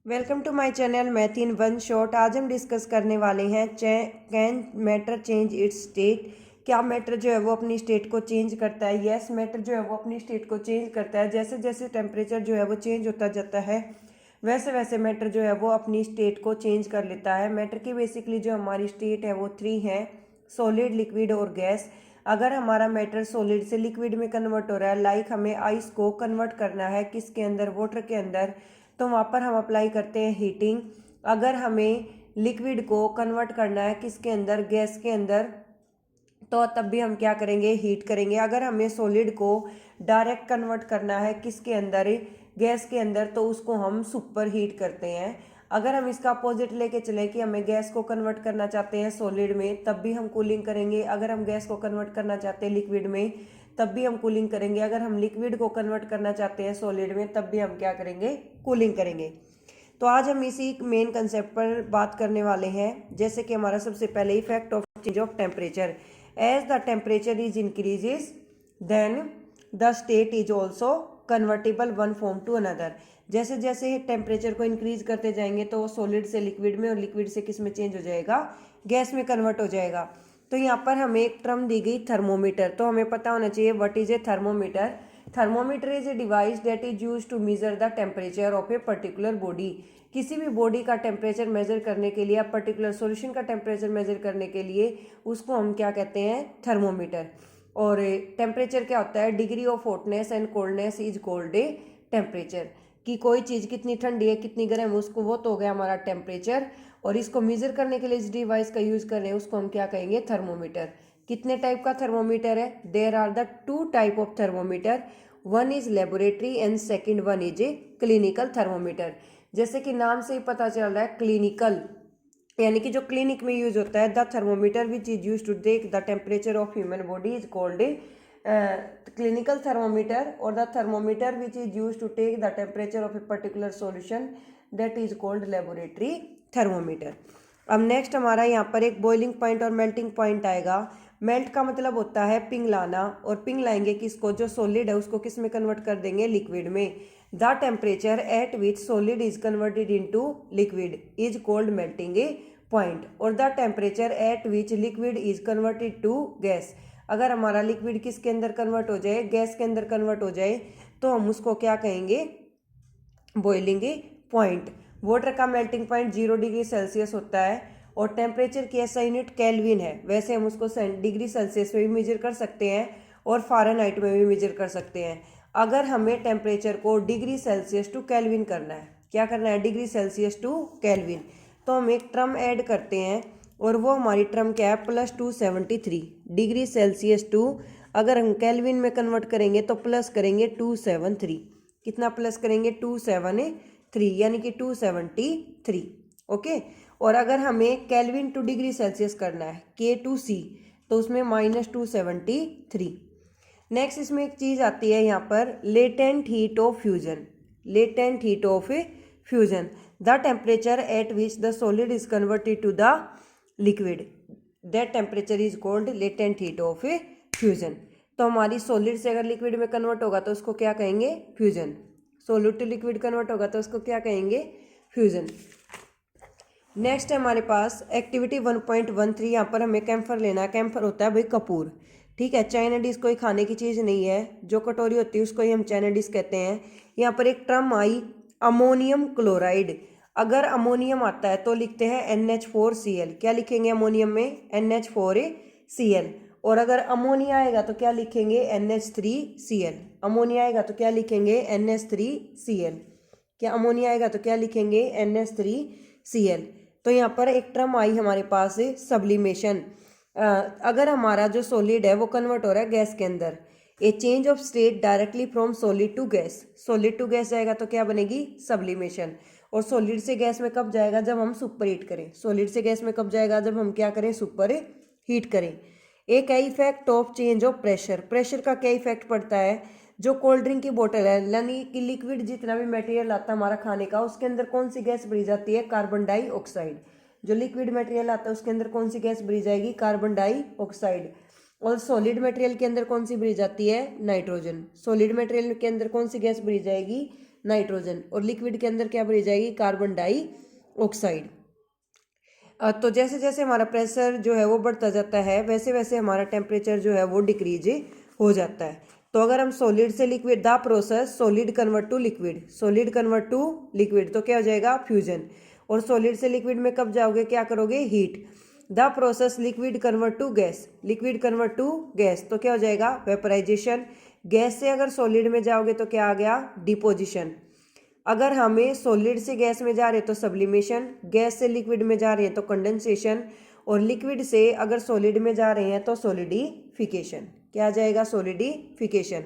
Welcome to my channel math in one shot. आज हम discuss करने वाले हैं can matter change its state. क्या मैटर जो है वो अपनी स्टेट को चेंज करता है? यस, मैटर जो है वो अपनी स्टेट को चेंज करता है। जैसे जैसे टेम्परेचर जो है वो चेंज होता जाता है वैसे वैसे मैटर जो है वो अपनी स्टेट को चेंज कर लेता है। मैटर की बेसिकली जो हमारी स्टेट है वो 3 है, सॉलिड, लिक्विड और गैस। अगर हमारा मैटर सॉलिड से लिक्विड में कन्वर्ट हो रहा है, लाइक हमें आइस को कन्वर्ट करना है किसके अंदर, वाटर के अंदर, तो वहाँ पर हम अप्लाई करते हैं हीटिंग। अगर हमें लिक्विड को कन्वर्ट करना है किसके अंदर, गैस के अंदर, तो तब भी हम क्या करेंगे, हीट करेंगे। अगर हमें सॉलिड को डायरेक्ट कन्वर्ट करना है किसके अंदर, गैस के अंदर, तो उसको हम सुपर हीट करते हैं। अगर हम इसका अपोजिट लेके चले कि हमें गैस को कन्वर्ट करना चाहते हैं सॉलिड में, तब भी हम कूलिंग करेंगे। अगर हम गैस को कन्वर्ट करना चाहते हैं लिक्विड में, तब भी हम कूलिंग करेंगे। अगर हम लिक्विड को कन्वर्ट करना चाहते हैं सॉलिड में, तब भी हम क्या करेंगे, कूलिंग करेंगे। तो आज हम इसी मेन कंसेप्ट पर बात करने वाले हैं। जैसे कि हमारा सबसे पहले effect of change of temperature. As the temperature is increases then the state is also convertible one form to another. जैसे जैसे टेम्परेचर को इंक्रीज करते जाएंगे तो सॉलिड से लिक्विड में और लिक्विड से किस में चेंज हो जाएगा, गैस में कन्वर्ट हो जाएगा। तो यहाँ पर हमें एक टर्म दी गई थर्मोमीटर। तो हमें पता होना चाहिए what is a thermometer. Thermometer is a device that is use to measure the temperature of a particular body. किसी भी बॉडी का टेम्परेचर मेजर करने के लिए या पर्टिकुलर सॉल्यूशन का टेम्परेचर मेजर करने के लिए उसको हम क्या कहते हैं, थर्मोमीटर। और टेम्परेचर क्या होता है, degree of hotness and coldness is called a temperature. कि कोई चीज़ कितनी ठंडी है कितनी गर्म है उसको, वो तो हो गया हमारा टेम्परेचर। और इसको मेजर करने के लिए इस डिवाइस का यूज कर रहे हैं, उसको हम क्या कहेंगे, थर्मोमीटर। कितने टाइप का थर्मोमीटर है, there are the 2 type of thermometer. One is laboratory and second one is a clinical thermometer. जैसे कि नाम से ही पता चल रहा है, क्लिनिकल यानी कि जो क्लिनिक में यूज होता है। The thermometer which is use to take the temperature of human body is called a clinical thermometer. और the thermometer which is use to take the temperature of a particular solution that is called laboratory thermometer. अब next हमारा यहाँ पर एक boiling point और melting point आएगा। Melt का मतलब होता है पिघलाना, और पिघलाएंगे किसको, जो सॉलिड है उसको किस में कन्वर्ट कर देंगे, लिक्विड में। The temperature at which solid is converted into liquid is called melting a point. और the temperature at which liquid is converted to gas. अगर हमारा लिक्विड किसके अंदर कन्वर्ट हो जाए, गैस के अंदर कन्वर्ट हो जाए, तो हम उसको क्या कहेंगे, बॉइलिंग पॉइंट। वाटर का मेल्टिंग पॉइंट 0 डिग्री सेल्सियस होता है, और टेम्परेचर की ऐसा यूनिट केल्विन है। वैसे हम उसको डिग्री सेल्सियस में भी मेजर कर सकते हैं और फ़ारेनहाइट में भी मेजर कर सकते हैं। अगर हमें टेम्परेचर को डिग्री सेल्सियस टू केल्विन करना है, क्या करना है, डिग्री सेल्सियस टू केल्विन, तो हम एक टर्म ऐड करते हैं, और वो हमारी टर्म क्या है, +273 डिग्री सेल्सियस टू, अगर हम केल्विन में कन्वर्ट करेंगे तो प्लस करेंगे 273। कितना प्लस करेंगे, 273, यानी कि 273। ओके। और अगर हमें केल्विन टू डिग्री सेल्सियस करना है, K2C, तो उसमें -273। नेक्स्ट इसमें एक चीज़ आती है यहाँ पर, latent heat of fusion. Latent heat of fusion, the temperature at which the solid is converted to the liquid, that temperature is called latent heat of fusion. तो हमारी सॉलिड से अगर लिक्विड में कन्वर्ट होगा तो उसको क्या कहेंगे, fusion. Solid to liquid convert होगा तो उसको क्या कहेंगे, फ्यूजन। नेक्स्ट है हमारे पास एक्टिविटी 1.13। यहाँ पर हमें कैम्फर लेना है। कैम्फर होता है भाई कपूर, ठीक है। चाइना डिश कोई खाने की चीज़ नहीं है, जो कटोरी होती है उसको ही हम चाइना डिश कहते हैं। यहाँ पर एक टर्म आई अमोनियम क्लोराइड। अगर अमोनियम आता है तो लिखते हैं NH4Cl। क्या लिखेंगे अमोनियम में, NH4Cl। और अगर अमोनिया आएगा तो क्या लिखेंगे, NH3Cl। अमोनिया आएगा तो क्या लिखेंगे, NH3Cl। क्या अमोनिया आएगा तो क्या लिखेंगे, NH3Cl। तो यहाँ पर एक टर्म आई हमारे पास, सब्लिमेशन। अगर हमारा जो सॉलिड है वो कन्वर्ट हो रहा है गैस के अंदर, a change of state directly from solid to gas. Solid to gas जाएगा तो क्या बनेगी, सब्लिमेशन। और सॉलिड से गैस में कब जाएगा, जब हम सुपर हीट करें। सॉलिड से गैस में कब जाएगा, जब हम क्या करें, सुपर हीट करें। एक है effect of change of pressure. Pressure का क्या इफेक्ट पड़ता है, जो कोल्ड ड्रिंक की बोतल है, यानी कि लिक्विड जितना भी मटेरियल आता है हमारा खाने का, उसके अंदर कौन सी गैस भरी जाती है, कार्बन डाइऑक्साइड। जो लिक्विड मटेरियल आता है उसके अंदर कौन सी गैस भरी जाएगी, कार्बन डाइऑक्साइड। और सॉलिड मटेरियल के अंदर कौन सी भरी जाती है, नाइट्रोजन। सॉलिड मटेरियल के अंदर कौन सी गैस भरी जाएगी, नाइट्रोजन, और लिक्विड के अंदर क्या भरी जाएगी, कार्बन डाइऑक्साइड। तो जैसे जैसे हमारा प्रेशर जो है वो बढ़ता जाता है वैसे वैसे हमारा टेम्परेचर जो है वो डिक्रीज हो जाता है। तो अगर हम सॉलिड से liquid, the process solid convert to liquid, solid convert to liquid, तो क्या हो जाएगा, फ्यूजन। और सॉलिड से लिक्विड में कब जाओगे, क्या करोगे, heat. The process liquid convert to gas, liquid convert to gas, तो क्या हो जाएगा, वेपराइजेशन। गैस से अगर सॉलिड में जाओगे तो क्या आ गया, डिपोजिशन। अगर हमें सॉलिड से गैस में जा रहे हैं तो सब्लिमेशन, गैस से लिक्विड में जा रहे हैं तो कंडेंसेशन, और लिक्विड से अगर सॉलिड में जा रहे हैं तो सॉलिडिफिकेशन। क्या आ जाएगा, सॉलिडिफिकेशन।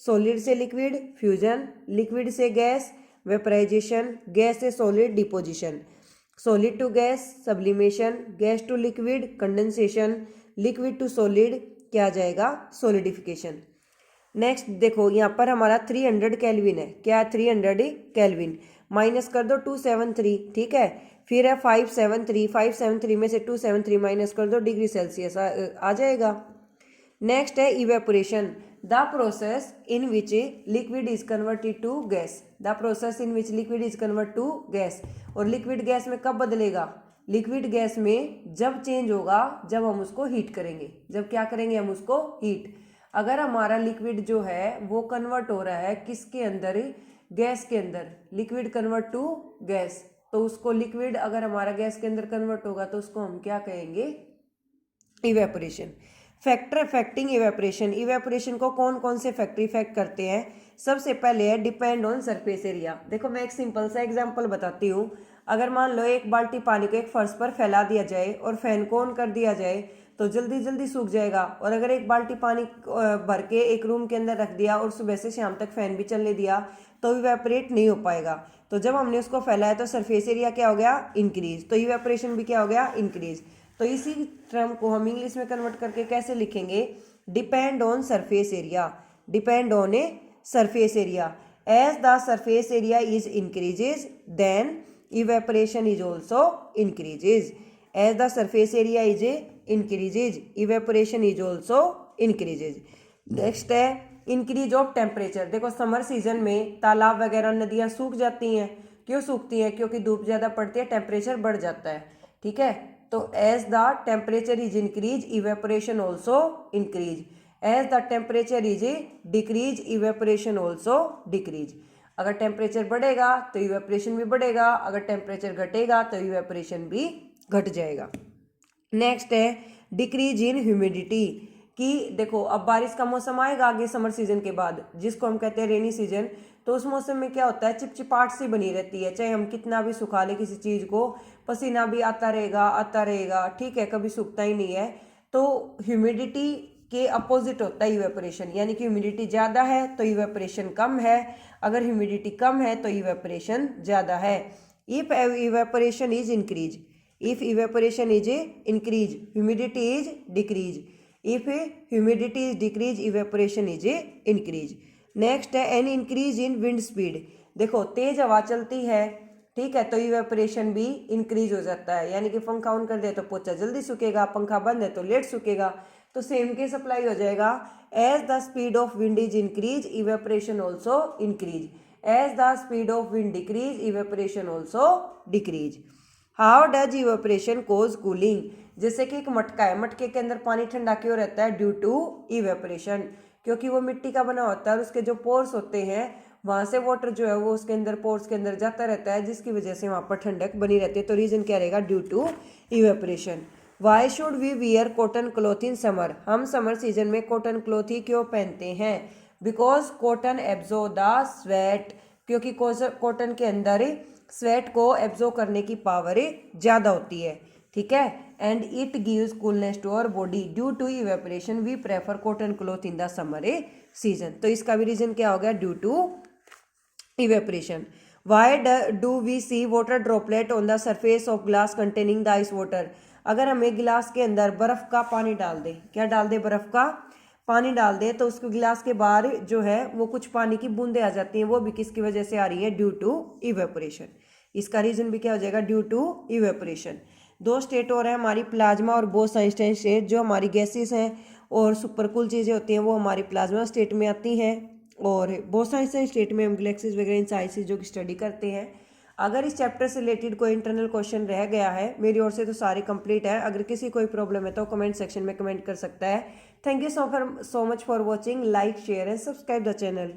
सॉलिड से लिक्विड फ्यूजन, लिक्विड से गैस वेपराइजेशन, गैस से solid deposition, solid to gas sublimation, gas to liquid condensation, liquid to solid क्या आ जाएगा, सॉलिडिफिकेशन। नेक्स्ट देखो यहाँ पर हमारा 300 केल्विन है, क्या 300 केल्विन, माइनस कर दो 273, ठीक है। फिर है 573, 573 में से 273 माइनस कर दो, डिग्री सेल्सियस आ जाएगा। नेक्स्ट है evaporation, the process in which liquid is converted to gas, the process in which liquid is convert to gas. और लिक्विड गैस में कब बदलेगा, लिक्विड गैस में जब चेंज होगा जब हम उसको हीट करेंगे, जब क्या करेंगे हम उसको हीट। अगर हमारा लिक्विड जो है वो कन्वर्ट हो रहा है किसके अंदर, गैस के अंदर, लिक्विड कन्वर्ट टू गैस, तो उसको लिक्विड अगर हमारा गैस के अंदर कन्वर्ट होगा तो उसको हम क्या कहेंगे, evaporation. Factor affecting evaporation, evaporation को कौन कौन से फैक्टर इफेक्ट करते हैं, सबसे पहले है डिपेंड ऑन सरफेस एरिया। देखो मैं एक सिंपल सा एग्जांपल बताती हूँ। अगर मान लो एक बाल्टी पानी को एक फर्श पर फैला दिया जाए और फैन को ऑन कर दिया जाए तो जल्दी जल्दी सूख जाएगा, और अगर एक बाल्टी पानी भर के एक रूम के अंदर रख दिया और सुबह से शाम तक फैन भी चलने दिया तो इवेपोरेट नहीं हो पाएगा। तो जब हमने उसको फैलाया तो सरफेस एरिया क्या हो गया, इंक्रीज, तो इवेपोरेशन भी क्या हो गया, इंक्रीज। तो इसी टर्म को हम इंग्लिश में कन्वर्ट करके कैसे लिखेंगे, depend on surface area, depend on a surface area. As the surface area is increases then evaporation is also increases, as the surface area is increases evaporation is also increases. Next है increase of temperature. देखो summer season में तालाब वगैरह नदियाँ सूख जाती हैं, क्यों सूखती हैं, क्योंकि धूप ज़्यादा पड़ती है, टेम्परेचर बढ़ जाता है, ठीक है। तो as the temperature is increase evaporation also increase, as the temperature is decrease evaporation also decrease. अगर टेम्परेचर बढ़ेगा तो इवेपोरेशन भी बढ़ेगा, अगर टेम्परेचर घटेगा तो इवेपोरेशन भी घट जाएगा। नेक्स्ट है डिक्रीज इन ह्यूमिडिटी, कि देखो अब बारिश का मौसम आएगा आगे समर सीजन के बाद, जिसको हम कहते हैं रेनी सीजन। तो उस मौसम में क्या होता है, चिपचिपाहट सी बनी रहती है, चाहे हम कितना भी सुखा ले किसी चीज़ को, पसीना भी आता रहेगा, ठीक है, कभी सूखता ही नहीं है। तो ह्यूमिडिटी के अपोजिट होता है इवेपोरेशन, यानी कि ह्यूमिडिटी ज़्यादा है तो इवेपोरेशन कम है, अगर ह्यूमिडिटी कम है तो इवेपोरेशन ज़्यादा है। If evaporation is increase, if evaporation is increase humidity is decrease, if humidity is decrease evaporation is increase। Next है an increase in wind speed, देखो तेज हवा चलती है, ठीक है, तो इवेपोरेशन भी इंक्रीज हो जाता है, यानी कि पंखा ऑन कर दे तो पोछा जल्दी सूखेगा, पंखा बंद है तो लेट सूखेगा, तो सेम केस अप्लाई हो जाएगा। As the speed of wind is increase evaporation also increase, as the speed of wind decrease evaporation also decrease. How does evaporation cause cooling, जैसे कि एक मटका है, मटके के अंदर पानी ठंडा क्यों रहता है, ड्यू टू इवेपोरेशन, क्योंकि वो मिट्टी का बना होता है और उसके जो पोर्स होते हैं वहाँ से वाटर जो है वो उसके अंदर पोर्स के अंदर जाता रहता है, जिसकी वजह से वहाँ पर ठंडक बनी रहती है। तो रीजन क्या रहेगा, due to evaporation. Why should we wear cotton cloth in summer, हम समर सीजन में कॉटन क्लॉथ ही क्यों पहनते हैं, because cotton absorb the sweat, क्योंकि कॉटन के अंदर स्वेट को एब्जॉर्ब करने की पावर ज़्यादा होती है, ठीक है। And it gives coolness to our body, due to evaporation we prefer cotton cloth in the summer season. तो इसका भी रीजन क्या हो गया, due to evaporation. Why do we see water droplet on the surface of glass containing the ice water, अगर हमें गिलास के अंदर बर्फ़ का पानी डाल दे, क्या डाल दे, बर्फ़ का पानी डाल दे, तो उसके गिलास के बाहर जो है वो कुछ पानी की बूंदें आ जाती हैं, वो भी किसकी वजह से आ रही है, ड्यू टू इवेपोरेशन। इसका रीजन भी क्या हो जाएगा, ड्यू टू इवेपोरेशन। दो स्टेट और है हमारी, प्लाज्मा और बोस-आइंस्टाइन स्टेट। जो हमारी गैसेस हैं और सुपरकूल चीज़ें होती हैं वो हमारी प्लाज्मा स्टेट में आती हैं, और बहुत सारे स्टेट में हम गैलेक्सीज वगैरह इन सारी चीज़ों की स्टडी करते हैं। अगर इस चैप्टर से रिलेटेड कोई इंटरनल क्वेश्चन रह गया है मेरी ओर से तो सारे कंप्लीट है। अगर किसी कोई प्रॉब्लम है तो कमेंट सेक्शन में कमेंट कर सकता है। Thank you so much for watching. Like share and subscribe the channel.